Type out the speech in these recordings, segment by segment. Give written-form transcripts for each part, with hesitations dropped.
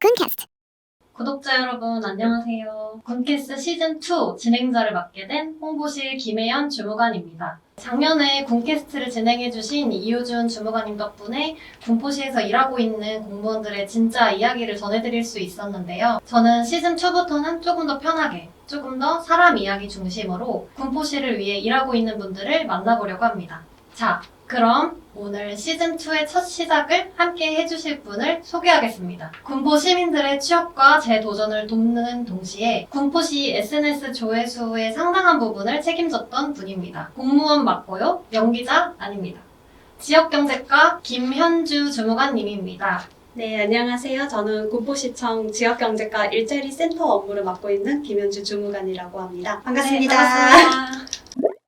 군캐스트. 구독자 여러분 안녕하세요. 군캐스트 시즌2 진행자를 맡게 된 홍보실 김혜연 주무관입니다. 작년에 군캐스트를 진행해주신 이효준 주무관님 덕분에 군포시에서 일하고 있는 공무원들의 진짜 이야기를 전해드릴 수 있었는데요. 저는 시즌2부터는 조금 더 편하게, 조금 더 사람 이야기 중심으로 군포시를 위해 일하고 있는 분들을 만나보려고 합니다. 자, 그럼 오늘 시즌2의 첫 시작을 함께 해주실 분을 소개하겠습니다. 군포 시민들의 취업과 재도전을 돕는 동시에 군포시 SNS 조회수의 상당한 부분을 책임졌던 분입니다. 공무원 맞고요. 연기자 아닙니다. 지역경제과 김현주 주무관님입니다. 네, 안녕하세요. 저는 군포시청 지역경제과 일자리센터 업무를 맡고 있는 김현주 주무관이라고 합니다. 반갑습니다. 네, 반갑습니다.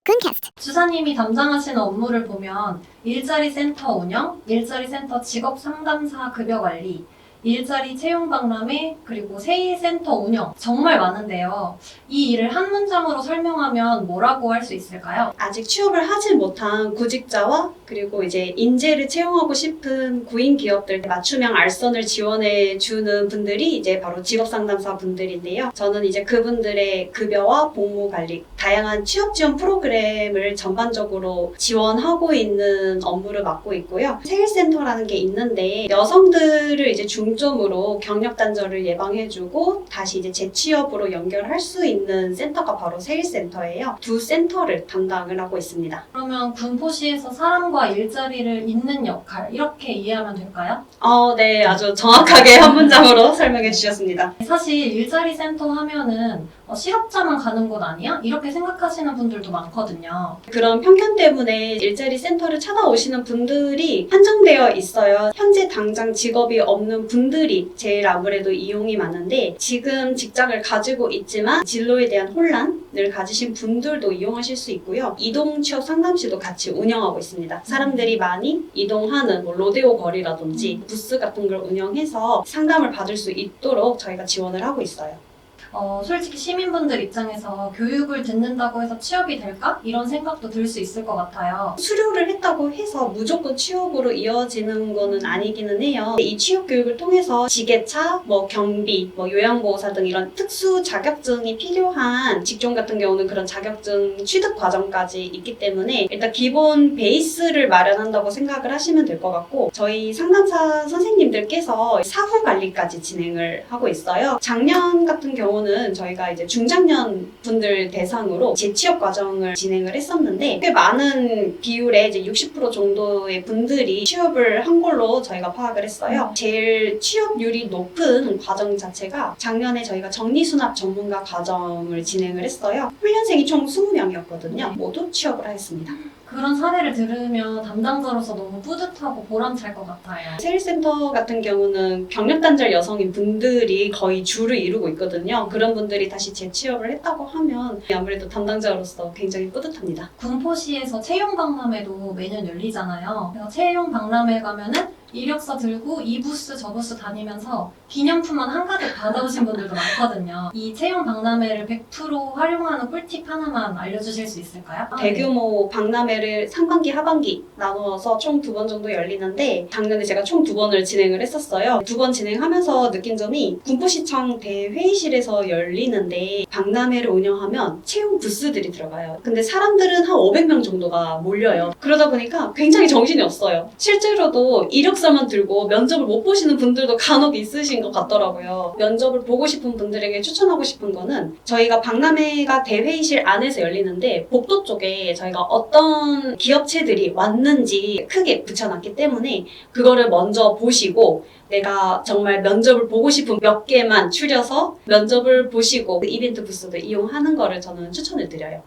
군캐스트. 주사님이 담당하시는 업무를 보면 일자리 센터 운영, 일자리 센터 직업 상담사 급여 관리, 일자리 채용 박람회, 그리고 세일 센터 운영 정말 많은데요. 이 일을 한 문장으로 설명하면 뭐라고 할 수 있을까요? 아직 취업을 하지 못한 구직자와 그리고 이제 인재를 채용하고 싶은 구인 기업들 맞춤형 알선을 지원해 주는 분들이 이제 바로 직업 상담사 분들인데요. 저는 이제 그분들의 급여와 복무 관리, 다양한 취업 지원 프로그램을 전반적으로 지원하고 있는 업무를 맡고 있고요. 세일 센터라는 게 있는데 여성들을 이제 중점으로 경력 단절을 예방해주고 다시 이제 재취업으로 연결할 수 있는 센터가 바로 세일 센터예요. 두 센터를 담당을 하고 있습니다. 그러면 군포시에서 사람과 일자리를 잇는 역할 이렇게 이해하면 될까요? 네, 아주 정확하게 한 문장으로 설명해 주셨습니다. 사실 일자리 센터 하면은 실업자만 가는 곳 아니야? 이렇게 생각하시는 분들도 많거든요. 그런 편견 때문에 일자리 센터를 찾아오시는 분들이 한정되어 있어요. 현재 당장 직업이 없는 분들이 제일 아무래도 이용이 많은데 지금 직장을 가지고 있지만 진로에 대한 혼란을 가지신 분들도 이용하실 수 있고요. 이동 취업 상담실도 같이 운영하고 있습니다. 사람들이 많이 이동하는 로데오 거리라든지 부스 같은 걸 운영해서 상담을 받을 수 있도록 저희가 지원을 하고 있어요. 솔직히 시민분들 입장에서 교육을 듣는다고 해서 취업이 될까? 이런 생각도 들 수 있을 것 같아요. 수료를 했다고 해서 무조건 취업으로 이어지는 거는 아니기는 해요. 이 취업 교육을 통해서 지게차, 경비, 요양보호사 등 이런 특수 자격증이 필요한 직종 같은 경우는 그런 자격증 취득 과정까지 있기 때문에 일단 기본 베이스를 마련한다고 생각을 하시면 될 것 같고 저희 상담사 선생님들께서 사후 관리까지 진행을 하고 있어요. 작년 같은 경우는 저희가 이제 중장년 분들 대상으로 재취업 과정을 진행을 했었는데 꽤 많은 비율의 이제 60% 정도의 분들이 취업을 한 걸로 저희가 파악을 했어요. 제일 취업률이 높은 과정 자체가 작년에 저희가 정리수납 전문가 과정을 진행을 했어요. 훈련생이 총 20명이었거든요. 모두 취업을 하였습니다. 그런 사례를 들으면 담당자로서 너무 뿌듯하고 보람찰 것 같아요. 세일센터 같은 경우는 경력단절 여성인 분들이 거의 주를 이루고 있거든요. 그런 분들이 다시 재취업을 했다고 하면 아무래도 담당자로서 굉장히 뿌듯합니다. 군포시에서 채용 박람회도 매년 열리잖아요. 그래서 채용 박람회 가면은 이력서 들고 이 부스 저 부스 다니면서 기념품만 한가득 받아오신 분들도 많거든요. 이 채용 박람회를 100% 활용하는 꿀팁 하나만 알려주실 수 있을까요? 대규모 박람회를 상반기, 하반기 나누어서 총 2번 정도 열리는데 작년에 제가 총 2번을 진행을 했었어요. 2번 진행하면서 느낀 점이 군포시청 대회의실에서 열리는데 박람회를 운영하면 채용 부스들이 들어가요. 근데 사람들은 한 500명 정도가 몰려요. 그러다 보니까 굉장히 정신이 없어요. 실제로도 이력서만 들고 면접을 못 보시는 분들도 간혹 있으신 것 같더라고요. 면접을 보고 싶은 분들에게 추천하고 싶은 거는 저희가 박람회가 대회의실 안에서 열리는데 복도 쪽에 저희가 어떤 기업체들이 왔는지 크게 붙여놨기 때문에 그거를 먼저 보시고 내가 정말 면접을 보고 싶은 몇 개만 추려서 면접을 보시고 그 이벤트 부스도 이용하는 거를 저는 추천을 드려요.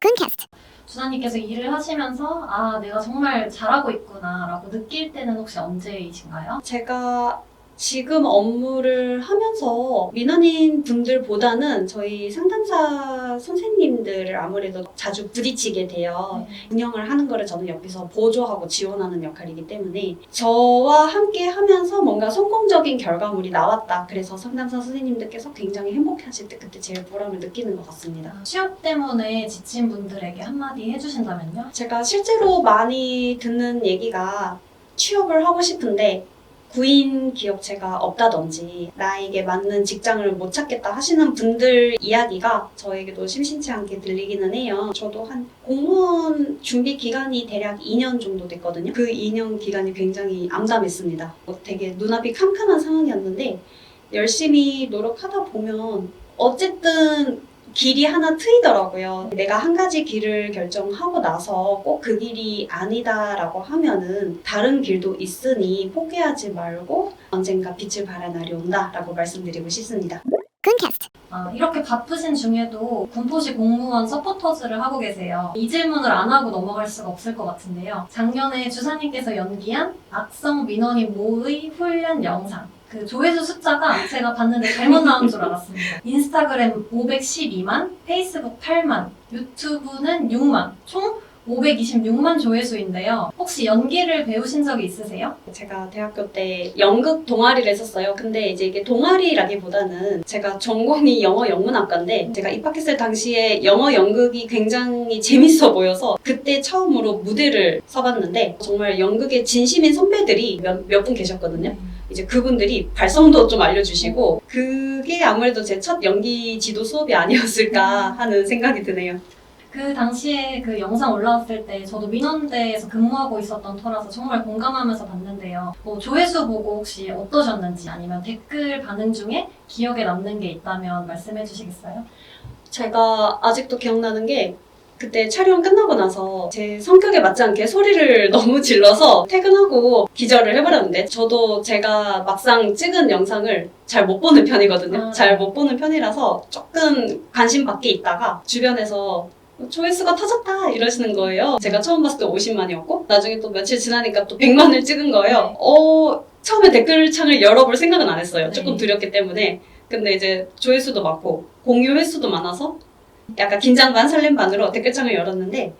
군캐스트. 주사님께서 일을 하시면서 아 내가 정말 잘하고 있구나 라고 느낄 때는 혹시 언제이신가요? 제가 지금 업무를 하면서 민원인 분들보다는 저희 상담사 선생님들을 아무래도 자주 부딪히게 돼요. 운영을 하는 거를 저는 옆에서 보조하고 지원하는 역할이기 때문에 저와 함께 하면서 뭔가 성공적인 결과물이 나왔다. 그래서 상담사 선생님들께서 굉장히 행복해하실 때 그때 제일 보람을 느끼는 것 같습니다. 취업 때문에 지친 분들에게 한마디 해주신다면요? 제가 실제로 많이 듣는 얘기가 취업을 하고 싶은데 구인 기업체가 없다든지 나에게 맞는 직장을 못 찾겠다 하시는 분들 이야기가 저에게도 심심치 않게 들리기는 해요. 저도 한 공무원 준비 기간이 대략 2년 정도 됐거든요. 그 2년 기간이 굉장히 암담했습니다. 되게 눈앞이 캄캄한 상황이었는데 열심히 노력하다 보면 어쨌든 길이 하나 트이더라고요. 내가 한 가지 길을 결정하고 나서 꼭 그 길이 아니다라고 하면은 다른 길도 있으니 포기하지 말고 언젠가 빛을 발할 날이 온다라고 말씀드리고 싶습니다. Gooncast. 이렇게 바쁘신 중에도 군포시 공무원 서포터즈를 하고 계세요. 이 질문을 안 하고 넘어갈 수가 없을 것 같은데요. 작년에 주사님께서 연기한 악성 민원인 모의 훈련 영상. 그 조회수 숫자가 제가 봤는데 잘못 나온 줄 알았습니다. 인스타그램 512만, 페이스북 8만, 유튜브는 6만, 총 526만 조회수인데요. 혹시 연기를 배우신 적이 있으세요? 제가 대학교 때 연극 동아리를 했었어요. 근데 이제 이게 동아리라기보다는 제가 전공이 영어 영문학과인데 제가 입학했을 당시에 영어 연극이 굉장히 재밌어 보여서 그때 처음으로 무대를 서봤는데 정말 연극에 진심인 선배들이 몇 분 계셨거든요. 이제 그분들이 발성도 좀 알려주시고 그게 아무래도 제 첫 연기 지도 수업이 아니었을까 하는 생각이 드네요. 그 당시에 그 영상 올라왔을 때 저도 민원대에서 근무하고 있었던 터라서 정말 공감하면서 봤는데요. 조회수 보고 혹시 어떠셨는지 아니면 댓글 반응 중에 기억에 남는 게 있다면 말씀해 주시겠어요? 제가 아직도 기억나는 게 그때 촬영 끝나고 나서 제 성격에 맞지 않게 소리를 너무 질러서 퇴근하고 기절을 해버렸는데 저도 제가 막상 찍은 영상을 잘 못 보는 편이거든요. 잘 못 보는 편이라서 조금 관심 밖에 있다가 주변에서 조회수가 터졌다 이러시는 거예요. 제가 처음 봤을 때 50만이었고 나중에 또 며칠 지나니까 또 100만을 찍은 거예요. 처음에 댓글창을 열어볼 생각은 안 했어요. 조금 두렵기 때문에. 근데 이제 조회수도 많고 공유 횟수도 많아서 약간 긴장 반 설렘 반으로 댓글창을 열었는데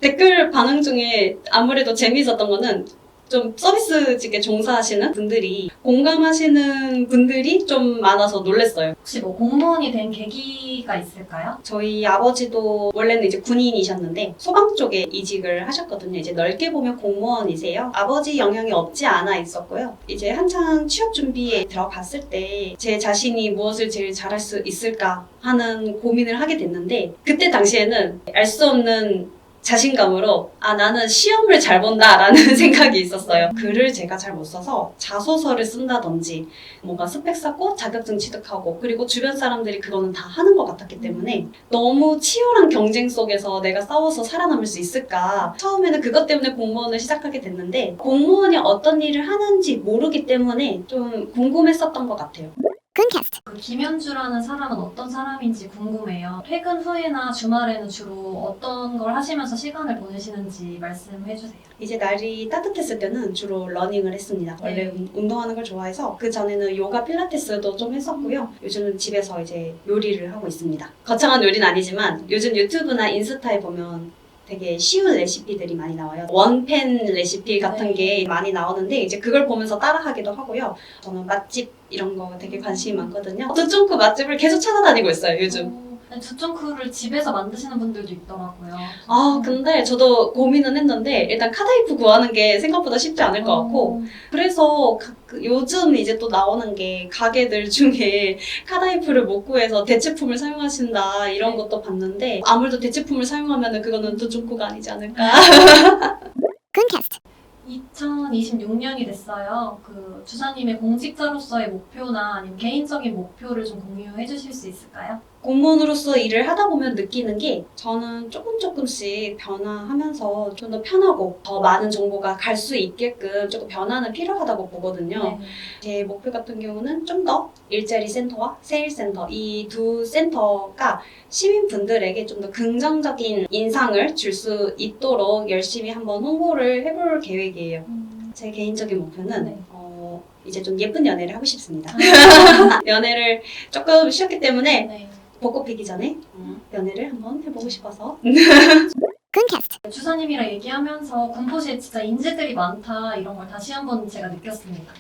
댓글 반응 중에 아무래도 재미있었던 거는 좀 서비스직에 종사하시는 분들이 공감하시는 분들이 좀 많아서 놀랐어요. 혹시 공무원이 된 계기가 있을까요? 저희 아버지도 원래는 이제 군인이셨는데 소방 쪽에 이직을 하셨거든요. 이제 넓게 보면 공무원이세요. 아버지 영향이 없지 않아 있었고요. 이제 한창 취업 준비에 들어갔을 때 제 자신이 무엇을 제일 잘할 수 있을까 하는 고민을 하게 됐는데 그때 당시에는 알 수 없는 자신감으로 나는 시험을 잘 본다라는 생각이 있었어요. 글을 제가 잘 못 써서 자소서를 쓴다든지 뭔가 스펙 쌓고 자격증 취득하고 그리고 주변 사람들이 그거는 다 하는 것 같았기 때문에 너무 치열한 경쟁 속에서 내가 싸워서 살아남을 수 있을까 처음에는 그것 때문에 공무원을 시작하게 됐는데 공무원이 어떤 일을 하는지 모르기 때문에 좀 궁금했었던 것 같아요. Gooncast. 그 김현주라는 사람은 어떤 사람인지 궁금해요. 퇴근 후에나 주말에는 주로 어떤 걸 하시면서 시간을 보내시는지 말씀해 주세요. 이제 날이 따뜻했을 때는 주로 러닝을 했습니다. 원래 운동하는 걸 좋아해서 그 전에는 요가 필라테스도 좀 했었고요. 요즘은 집에서 이제 요리를 하고 있습니다. 거창한 요리는 아니지만 요즘 유튜브나 인스타에 보면 되게 쉬운 레시피들이 많이 나와요. 원팬 레시피 같은 게 많이 나오는데 이제 그걸 보면서 따라하기도 하고요. 저는 맛집 이런 거 되게 관심이 많거든요. 두쫑쿠 맛집을 계속 찾아다니고 있어요, 요즘. 두쫑쿠를 집에서 만드시는 분들도 있더라고요. 근데 저도 고민은 했는데 일단 카다이프 구하는 게 생각보다 쉽지 않을 것 같고 그래서 요즘 이제 또 나오는 게 가게들 중에 카다이프를 못 구해서 대체품을 사용하신다 이런 것도 봤는데 아무래도 대체품을 사용하면 그거는 두쫑쿠가 아니지 않을까. Gooncast. 2026년이 됐어요. 그 주사님의 공직자로서의 목표나 아니면 개인적인 목표를 좀 공유해 주실 수 있을까요? 공무원으로서 일을 하다 보면 느끼는 게 저는 조금씩 변화하면서 좀 더 편하고 더 많은 정보가 갈 수 있게끔 조금 변화는 필요하다고 보거든요. 제 목표 같은 경우는 좀 더 일자리 센터와 세일 센터 이 두 센터가 시민분들에게 좀 더 긍정적인 인상을 줄 수 있도록 열심히 한번 홍보를 해볼 계획이에요. 제 개인적인 목표는 이제 좀 예쁜 연애를 하고 싶습니다. 연애를 조금 쉬었기 때문에 벚꽃 피기 전에 연애를 한번 해보고 싶어서. Gooncast. 주사님이랑 얘기하면서 군포시에 진짜 인재들이 많다 이런 걸 다시 한번 제가 느꼈습니다.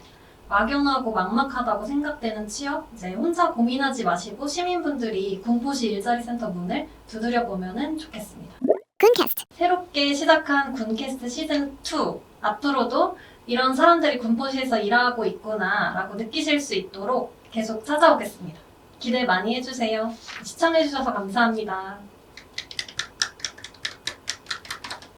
막연하고 막막하다고 생각되는 취업, 이제 혼자 고민하지 마시고 시민분들이 군포시 일자리센터 문을 두드려 보면 좋겠습니다. Gooncast. 새롭게 시작한 군캐스트 시즌2 앞으로도 이런 사람들이 군포시에서 일하고 있구나라고 느끼실 수 있도록 계속 찾아오겠습니다. 기대 많이 해주세요. 시청해주셔서 감사합니다.